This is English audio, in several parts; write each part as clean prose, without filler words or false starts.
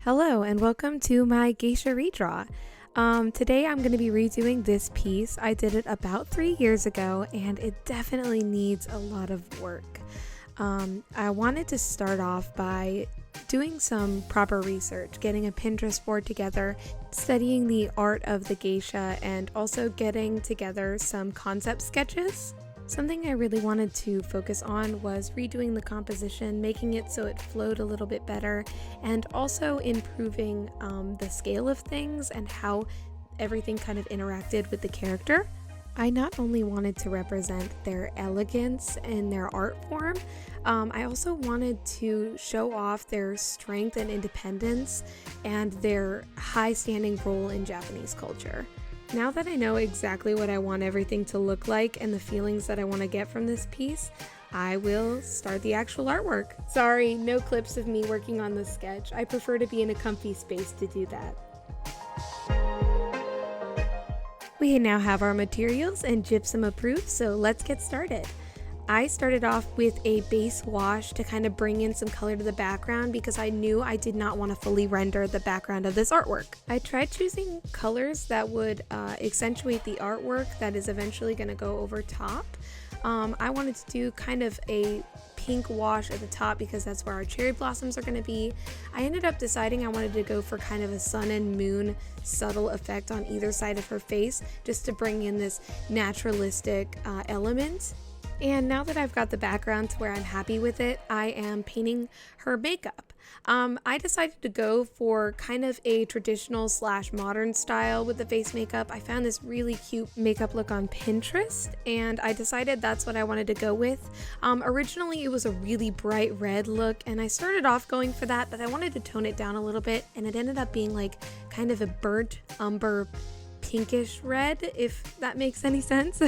Hello and welcome to my Geisha Redraw. Today I'm going to be redoing this piece. I did it about 3 years ago and it definitely needs a lot of work. I wanted to start off by doing some proper research, getting a Pinterest board together, studying the art of the geisha, and also getting together some concept sketches. Something I really wanted to focus on was redoing the composition, making it so it flowed a little bit better, and also improving the scale of things and how everything kind of interacted with the character. I not only wanted to represent their elegance in their art form, I also wanted to show off their strength and independence and their high-standing role in Japanese culture. Now that I know exactly what I want everything to look like and the feelings that I want to get from this piece, I will start the actual artwork. Sorry, no clips of me working on this sketch. I prefer to be in a comfy space to do that. We now have our materials and gypsum approved, so let's get started. I started off with a base wash to kind of bring in some color to the background because I knew I did not want to fully render the background of this artwork. I tried choosing colors that would accentuate the artwork that is eventually going to go over top. I wanted to do kind of a pink wash at the top because that's where our cherry blossoms are going to be. I ended up deciding I wanted to go for kind of a sun and moon subtle effect on either side of her face just to bring in this naturalistic element. And now that I've got the background to where I'm happy with it, I am painting her makeup. I decided to go for kind of a traditional / modern style with the face makeup. I found this really cute makeup look on Pinterest and I decided that's what I wanted to go with. Originally it was a really bright red look and I started off going for that, but I wanted to tone it down a little bit and it ended up being like kind of a burnt umber pinkish red, if that makes any sense.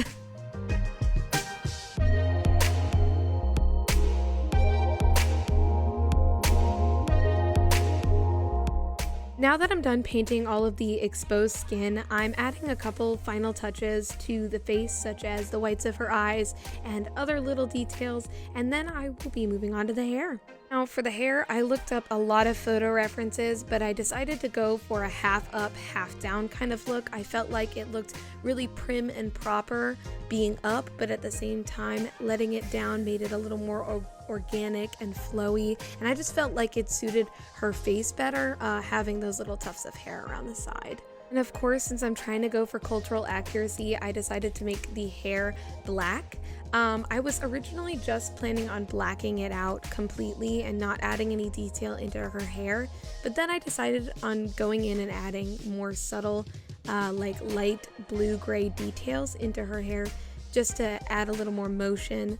Now that I'm done painting all of the exposed skin, I'm adding a couple final touches to the face, such as the whites of her eyes and other little details, and then I will be moving on to the hair. Now for the hair, I looked up a lot of photo references, but I decided to go for a half up, half down kind of look. I felt like it looked really prim and proper being up, but at the same time, letting it down made it a little more organic and flowy, and I just felt like it suited her face better, having those little tufts of hair around the side. And of course, since I'm trying to go for cultural accuracy, I decided to make the hair black. I was originally just planning on blacking it out completely and not adding any detail into her hair, but then I decided on going in and adding more subtle, like light blue-gray details into her hair just to add a little more motion.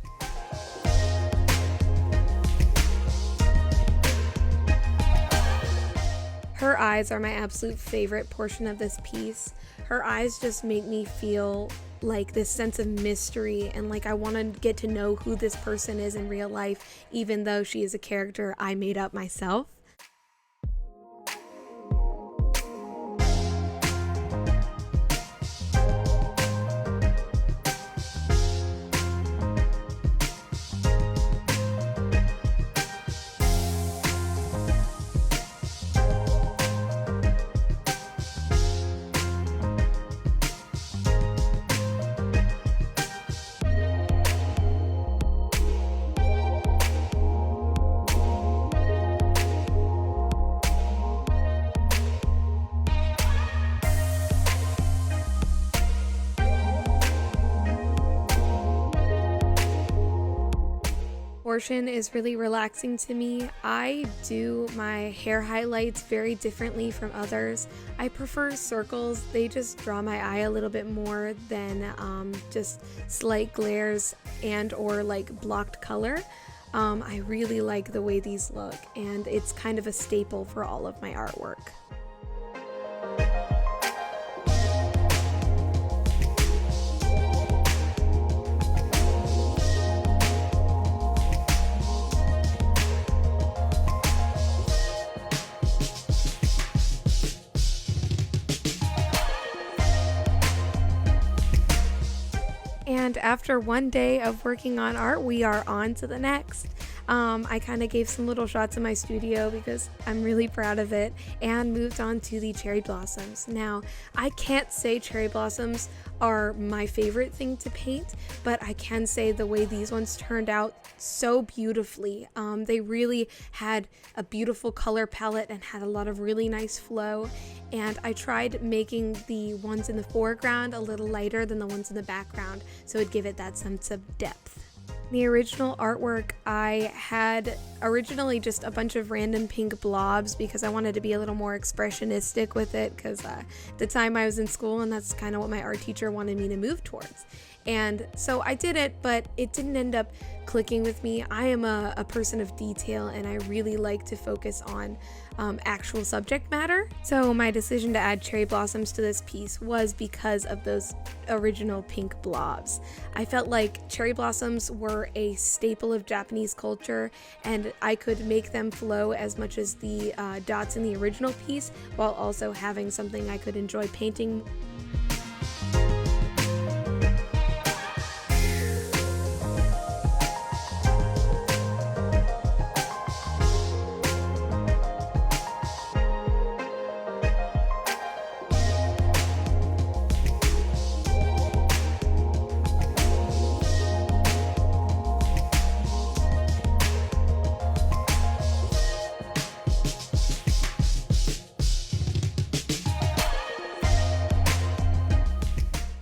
Her eyes are my absolute favorite portion of this piece. Her eyes just make me feel like this sense of mystery and like I want to get to know who this person is in real life, even though she is a character I made up myself. Portion is really relaxing to me. I do my hair highlights very differently from others. I prefer circles. They just draw my eye a little bit more than just slight glares and or like blocked color. I really like the way these look and it's kind of a staple for all of my artwork. And after one day of working on art, we are on to the next. I kind of gave some little shots in my studio because I'm really proud of it, and moved on to the cherry blossoms. Now, I can't say cherry blossoms are my favorite thing to paint, but I can say the way these ones turned out so beautifully. They really had a beautiful color palette and had a lot of really nice flow, and I tried making the ones in the foreground a little lighter than the ones in the background so it'd give it that sense of depth. The original artwork, I had originally just a bunch of random pink blobs because I wanted to be a little more expressionistic with it, because at the time I was in school and that's kind of what my art teacher wanted me to move towards. And so I did it, but it didn't end up clicking with me. I am a person of detail, and I really like to focus on actual subject matter. So my decision to add cherry blossoms to this piece was because of those original pink blobs. I felt like cherry blossoms were a staple of Japanese culture, and I could make them flow as much as the dots in the original piece, while also having something I could enjoy painting.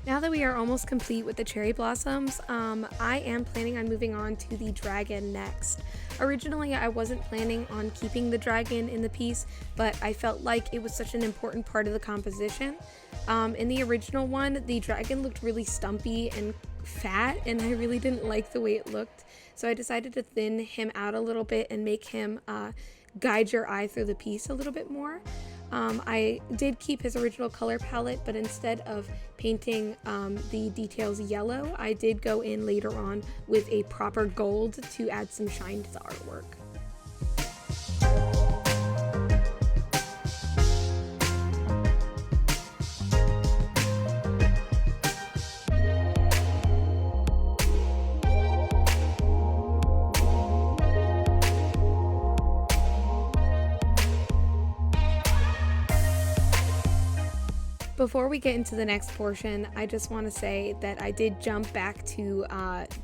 Now that we are almost complete with the cherry blossoms, I am planning on moving on to the dragon next. Originally, I wasn't planning on keeping the dragon in the piece, but I felt like it was such an important part of the composition. In the original one, the dragon looked really stumpy and fat, and I really didn't like the way it looked. So I decided to thin him out a little bit and make him guide your eye through the piece a little bit more. I did keep his original color palette, but instead of painting the details yellow, I did go in later on with a proper gold to add some shine to the artwork. Before we get into the next portion, I just want to say that I did jump back to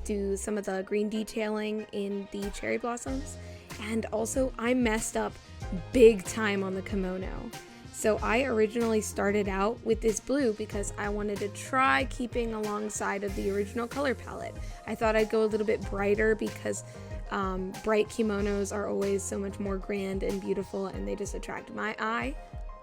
do some of the green detailing in the cherry blossoms, and also I messed up big time on the kimono. So I originally started out with this blue because I wanted to try keeping alongside of the original color palette. I thought I'd go a little bit brighter because bright kimonos are always so much more grand and beautiful, and they just attract my eye.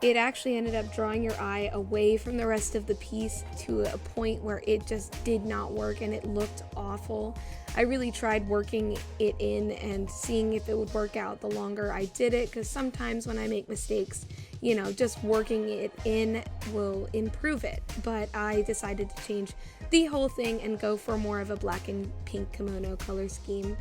It actually ended up drawing your eye away from the rest of the piece to a point where it just did not work and it looked awful. I really tried working it in and seeing if it would work out the longer I did it, because sometimes when I make mistakes, you know, just working it in will improve it. But I decided to change the whole thing and go for more of a black and pink kimono color scheme.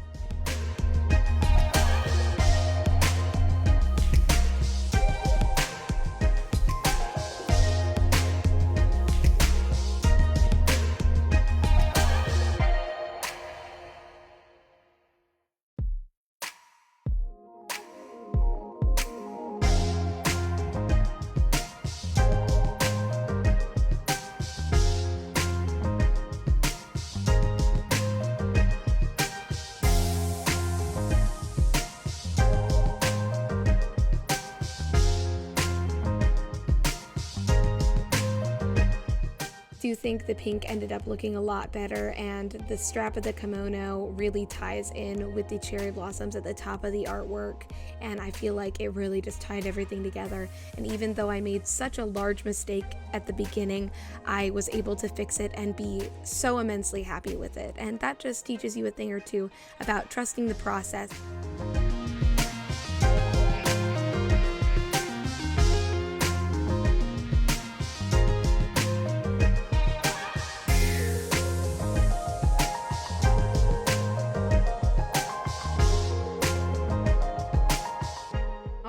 I do think the pink ended up looking a lot better, and the strap of the kimono really ties in with the cherry blossoms at the top of the artwork, and I feel like it really just tied everything together. And even though I made such a large mistake at the beginning, I was able to fix it and be so immensely happy with it, and that just teaches you a thing or two about trusting the process.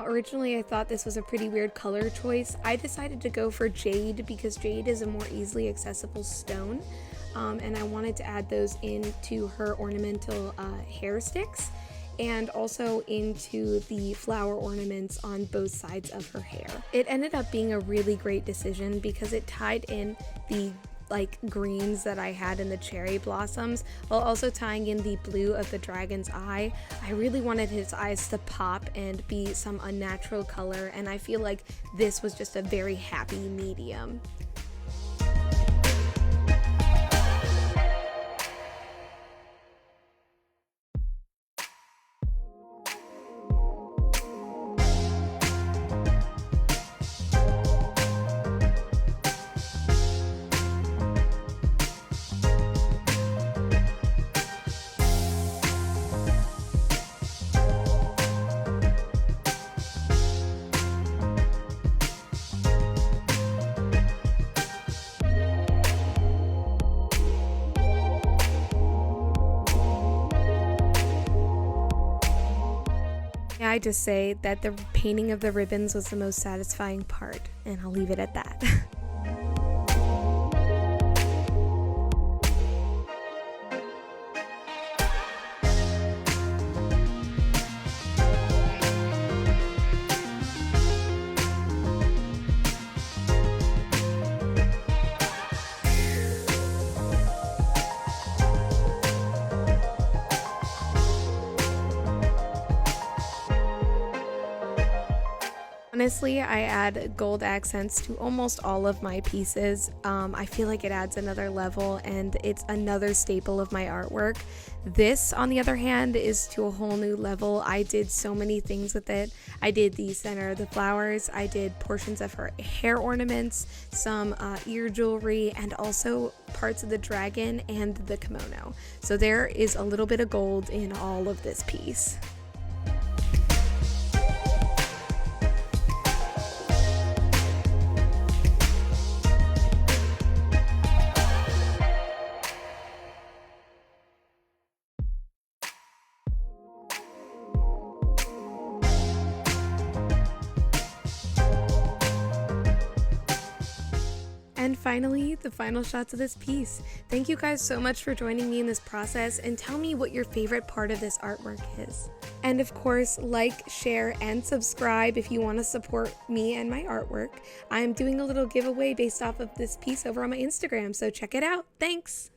Originally, I thought this was a pretty weird color choice. I decided to go for jade because jade is a more easily accessible stone, and I wanted to add those into her ornamental hair sticks. and also into the flower ornaments on both sides of her hair. It ended up being a really great decision because it tied in the greens that I had in the cherry blossoms while also tying in the blue of the dragon's eye. I really wanted his eyes to pop and be some unnatural color, and I feel like this was just a very happy medium. I just say that the painting of the ribbons was the most satisfying part, and I'll leave it at that. Honestly, I add gold accents to almost all of my pieces. I feel like it adds another level and it's another staple of my artwork. This, on the other hand, is to a whole new level. I did so many things with it. I did the center of the flowers, I did portions of her hair ornaments, some ear jewelry, and also parts of the dragon and the kimono. So there is a little bit of gold in all of this piece. And finally, the final shots of this piece. Thank you guys so much for joining me in this process, and tell me what your favorite part of this artwork is. And of course, like, share, and subscribe if you want to support me and my artwork. I'm doing a little giveaway based off of this piece over on my Instagram, so check it out. Thanks!